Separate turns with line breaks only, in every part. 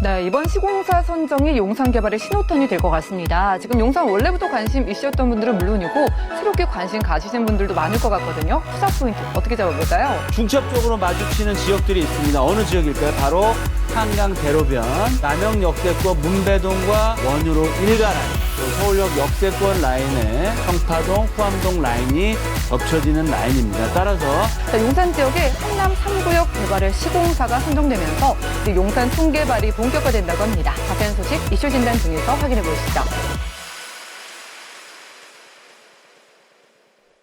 네, 이번 시공사 선정이 용산 개발의 신호탄이 될 것 같습니다. 지금 용산 원래부터 관심 있으셨던 분들은 물론이고 새롭게 관심 가지신 분들도 많을 것 같거든요. 투자 포인트 어떻게 잡아볼까요?
중첩적으로 마주치는 지역들이 있습니다. 어느 지역일까요? 바로 한강 대로변, 남영 역세권 문배동과 원유로 일가 라인, 또 서울역 역세권 라인에 청파동, 후암동 라인이 겹쳐지는 라인입니다. 따라서
용산 지역에 한남 3구역 개발의 시공사가 선정되면서 이제 용산 총개발이 본격화된다고 합니다. 자세한 소식 이슈 진단 중에서 확인해 보시죠.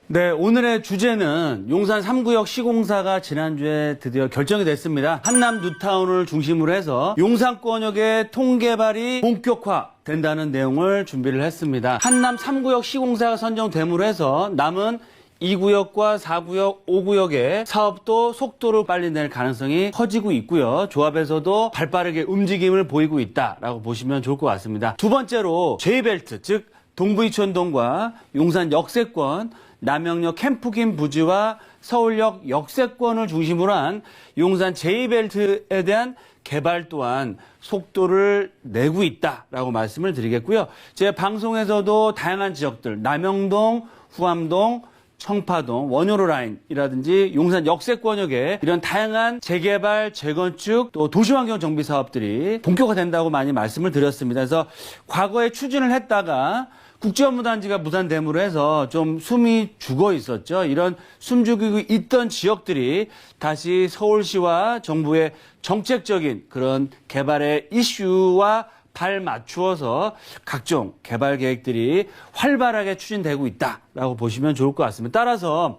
네, 오늘의 주제는 용산 3구역 시공사가 지난주에 드디어 결정이 됐습니다. 한남 뉴타운을 중심으로 해서 용산권역의 통개발이 본격화된다는 내용을 준비를 했습니다. 한남 3구역 시공사가 선정됨으로 해서 남은 2구역과 4구역, 5구역의 사업도 속도를 빨리 낼 가능성이 커지고 있고요. 조합에서도 발빠르게 움직임을 보이고 있다라고 보시면 좋을 것 같습니다. 두 번째로 J벨트, 즉 동부이촌동과 용산 역세권, 남영역 캠프긴 부지와 서울역 역세권을 중심으로 한 용산 J벨트에 대한 개발 또한 속도를 내고 있다라고 말씀을 드리겠고요. 제 방송에서도 다양한 지역들, 남영동, 후암동, 청파동, 원효로 라인이라든지 용산 역세권역에 이런 다양한 재개발, 재건축, 또 도시환경 정비 사업들이 본격화된다고 많이 말씀을 드렸습니다. 그래서 과거에 추진을 했다가 국제업무단지가 무산됨으로 해서 좀 숨이 죽어 있었죠. 이런 숨죽이고 있던 지역들이 다시 서울시와 정부의 정책적인 그런 개발의 이슈와 발 맞추어서 각종 개발 계획들이 활발하게 추진되고 있다라고 보시면 좋을 것 같습니다. 따라서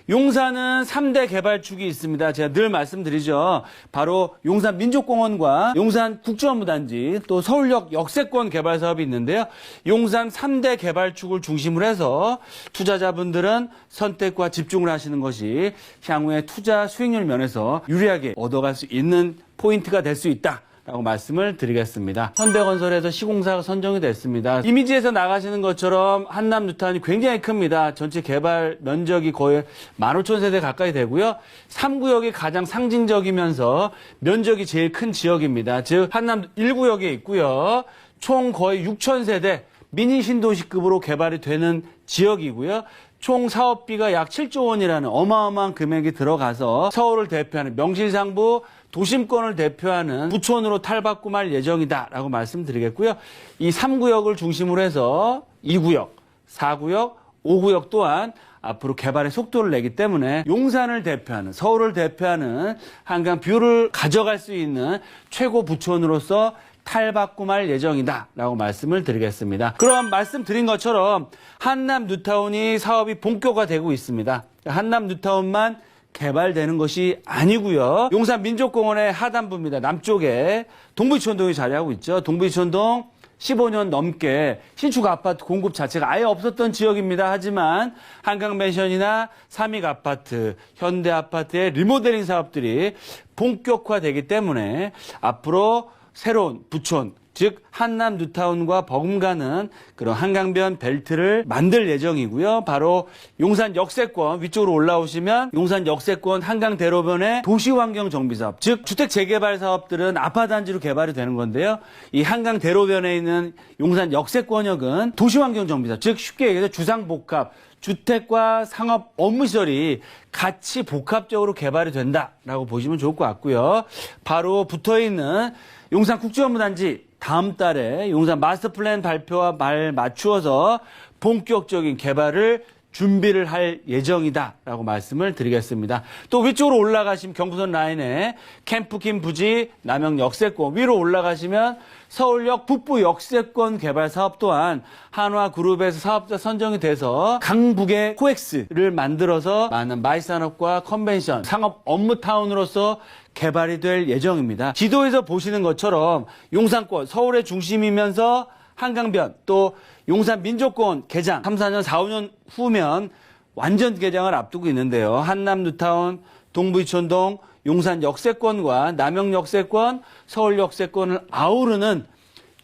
용산은 3대 개발축이 있습니다. 제가 늘 말씀드리죠. 바로 용산 민족공원과 용산 국제업무단지 또 서울역 역세권 개발 사업이 있는데요. 용산 3대 개발축을 중심으로 해서 투자자분들은 선택과 집중을 하시는 것이 향후에 투자 수익률 면에서 유리하게 얻어갈 수 있는 포인트가 될 수 있다. 라고 말씀을 드리겠습니다. 현대건설에서 시공사가 선정이 됐습니다. 이미지에서 나가시는 것처럼 한남 뉴타운이 굉장히 큽니다. 전체 개발 면적이 거의 15,000세대 가까이 되고요. 3구역이 가장 상징적이면서 면적이 제일 큰 지역입니다. 즉 한남 1구역에 있고요. 총 거의 6,000세대 미니 신도시급으로 개발이 되는 지역이고요. 총 사업비가 약 7조 원이라는 어마어마한 금액이 들어가서 서울을 대표하는 명실상부 도심권을 대표하는 부촌으로 탈바꿈 할 예정이다라고 말씀드리겠고요. 이 3구역을 중심으로 해서 2구역, 4구역, 5구역 또한 앞으로 개발의 속도를 내기 때문에 용산을 대표하는, 서울을 대표하는 한강 뷰를 가져갈 수 있는 최고 부촌으로서 탈바꿈할 예정이다라고 말씀을 드리겠습니다. 그럼 말씀드린 것처럼 한남 뉴타운이 사업이 본격화되고 있습니다. 한남 뉴타운만 개발되는 것이 아니고요. 용산 민족공원의 하단부입니다. 남쪽에 동부이촌동이 자리하고 있죠. 동부이촌동 15년 넘게 신축 아파트 공급 자체가 아예 없었던 지역입니다. 하지만 한강맨션이나 삼익아파트, 현대아파트의 리모델링 사업들이 본격화되기 때문에 앞으로 새로운 부촌, 즉 한남 뉴타운과 버금가는 그런 한강변 벨트를 만들 예정이고요. 바로 용산 역세권 위쪽으로 올라오시면 용산 역세권 한강 대로변의 도시환경 정비 사업, 즉 주택 재개발 사업들은 아파트 단지로 개발이 되는 건데요. 이 한강 대로변에 있는 용산 역세권역은 도시환경 정비 사업, 즉 쉽게 얘기해서 주상복합, 주택과 상업 업무시설이 같이 복합적으로 개발이 된다라고 보시면 좋을 것 같고요. 바로 붙어있는 용산 국제업무단지 다음 달에 용산 마스터플랜 발표와 말 맞추어서 본격적인 개발을 준비를 할 예정이다라고 말씀을 드리겠습니다. 또 위쪽으로 올라가시면 경부선 라인에 캠프긴 부지, 남영 역세권 위로 올라가시면 서울역 북부 역세권 개발 사업 또한 한화그룹에서 사업자 선정이 돼서 강북의 코엑스를 만들어서 많은 마이산업과 컨벤션, 상업 업무타운으로서 개발이 될 예정입니다. 지도에서 보시는 것처럼 용산권, 서울의 중심이면서 한강변, 또 용산 민족공원 개장 3, 4년, 4, 5년 후면 완전 개장을 앞두고 있는데요. 한남 뉴타운, 동부이촌동, 용산 역세권과 남영 역세권, 서울 역세권을 아우르는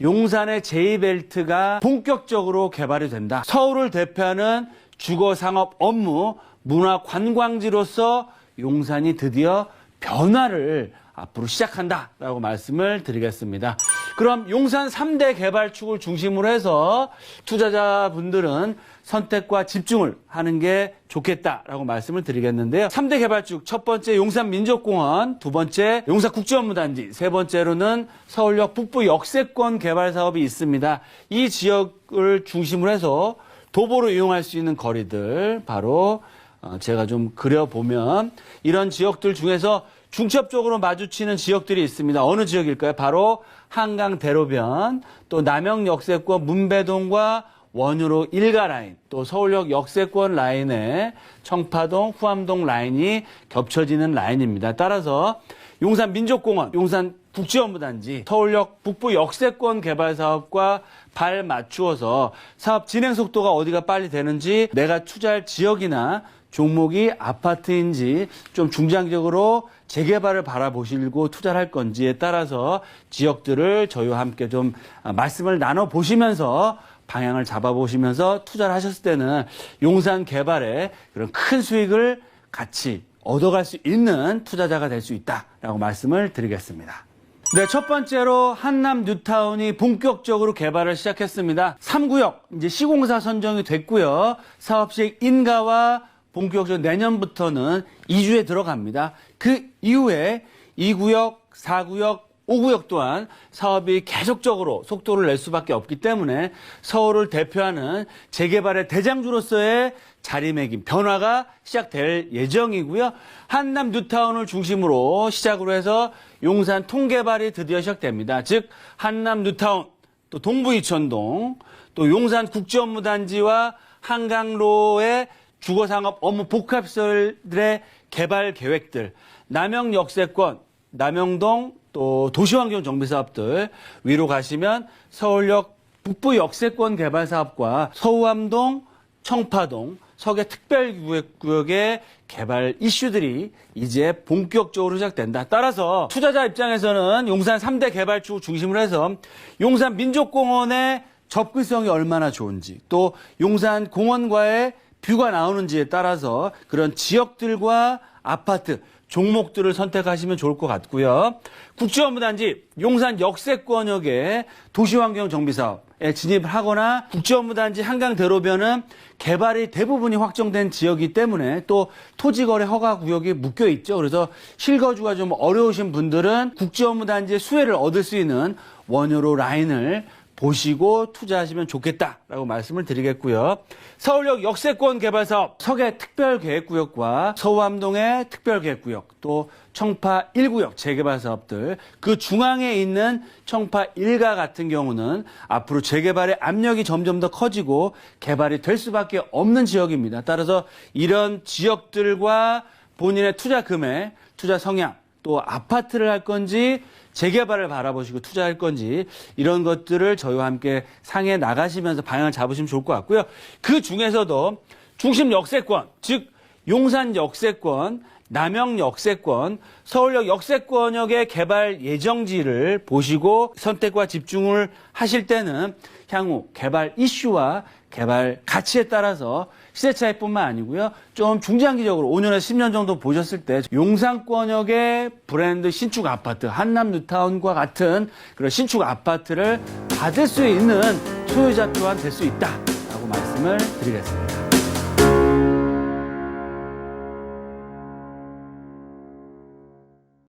용산의 J벨트가 본격적으로 개발이 된다. 서울을 대표하는 주거 상업 업무, 문화 관광지로서 용산이 드디어 변화를 앞으로 시작한다라고 말씀을 드리겠습니다. 그럼 용산 3대 개발축을 중심으로 해서 투자자분들은 선택과 집중을 하는 게 좋겠다라고 말씀을 드리겠는데요. 3대 개발축, 첫 번째 용산민족공원, 두 번째 용산국제업무단지, 세 번째로는 서울역 북부 역세권 개발 사업이 있습니다. 이 지역을 중심으로 해서 도보로 이용할 수 있는 거리들, 바로 제가 좀 그려보면 이런 지역들 중에서 중첩적으로 마주치는 지역들이 있습니다. 어느 지역일까요? 바로 한강대로변, 또 남영역세권 문배동과 원유로 일가 라인, 또 서울역 역세권 라인에 청파동, 후암동 라인이 겹쳐지는 라인입니다. 따라서 용산민족공원, 용산국제업무단지, 서울역 북부 역세권 개발 사업과 발 맞추어서 사업 진행 속도가 어디가 빨리 되는지, 내가 투자할 지역이나 종목이 아파트인지 좀 중장기적으로 재개발을 바라보시고 투자를 할 건지에 따라서 지역들을 저희와 함께 좀 말씀을 나눠보시면서 방향을 잡아보시면서 투자를 하셨을 때는 용산 개발에 그런 큰 수익을 같이 얻어갈 수 있는 투자자가 될 수 있다라고 말씀을 드리겠습니다. 네, 첫 번째로 한남 뉴타운이 본격적으로 개발을 시작했습니다. 3구역 이제 시공사 선정이 됐고요. 사업식 인가와 본격적으로 내년부터는 2주에 들어갑니다. 그 이후에 2구역, 4구역, 5구역 또한 사업이 계속적으로 속도를 낼 수밖에 없기 때문에 서울을 대표하는 재개발의 대장주로서의 자리매김, 변화가 시작될 예정이고요. 한남 뉴타운을 중심으로 시작으로 해서 용산 통개발이 드디어 시작됩니다. 즉 한남 뉴타운, 또 동부 이천동, 또 용산 국제업무단지와 한강로의 주거상업 업무 복합시설들의 개발 계획들, 남영 역세권, 남영동, 또 도시환경 정비 사업들, 위로 가시면 서울역 북부 역세권 개발 사업과 서우암동, 청파동, 서계 특별구역의 개발 이슈들이 이제 본격적으로 시작된다. 따라서 투자자 입장에서는 용산 3대 개발축 중심으로 해서 용산 민족공원의 접근성이 얼마나 좋은지, 또 용산 공원과의 뷰가 나오는지에 따라서 그런 지역들과 아파트, 종목들을 선택하시면 좋을 것 같고요. 국제업무단지 용산 역세권역의 도시환경 정비사업에 진입을 하거나 국제업무단지 한강대로변은 개발이 대부분이 확정된 지역이기 때문에 또 토지거래 허가구역이 묶여있죠. 그래서 실거주가 좀 어려우신 분들은 국제업무단지의 수혜를 얻을 수 있는 원효로 라인을 보시고 투자하시면 좋겠다라고 말씀을 드리겠고요. 서울역 역세권 개발 사업, 서계 특별계획구역과 서우암동의 특별계획구역, 또 청파 1구역 재개발 사업들, 그 중앙에 있는 청파 1가 같은 경우는 앞으로 재개발의 압력이 점점 더 커지고 개발이 될 수밖에 없는 지역입니다. 따라서 이런 지역들과 본인의 투자 금액, 투자 성향, 또 아파트를 할 건지 재개발을 바라보시고 투자할 건지 이런 것들을 저희와 함께 상해 나가시면서 방향을 잡으시면 좋을 것 같고요. 그 중에서도 중심 역세권, 즉 용산 역세권, 남영 역세권, 서울역 역세권역의 개발 예정지를 보시고 선택과 집중을 하실 때는 향후 개발 이슈와 개발 가치에 따라서 시세 차이뿐만 아니고요. 좀 중장기적으로 5년에서 10년 정도 보셨을 때 용산권역의 브랜드 신축 아파트, 한남 뉴타운과 같은 그런 신축 아파트를 받을 수 있는 소유자 또한 될 수 있다라고 말씀을 드리겠습니다.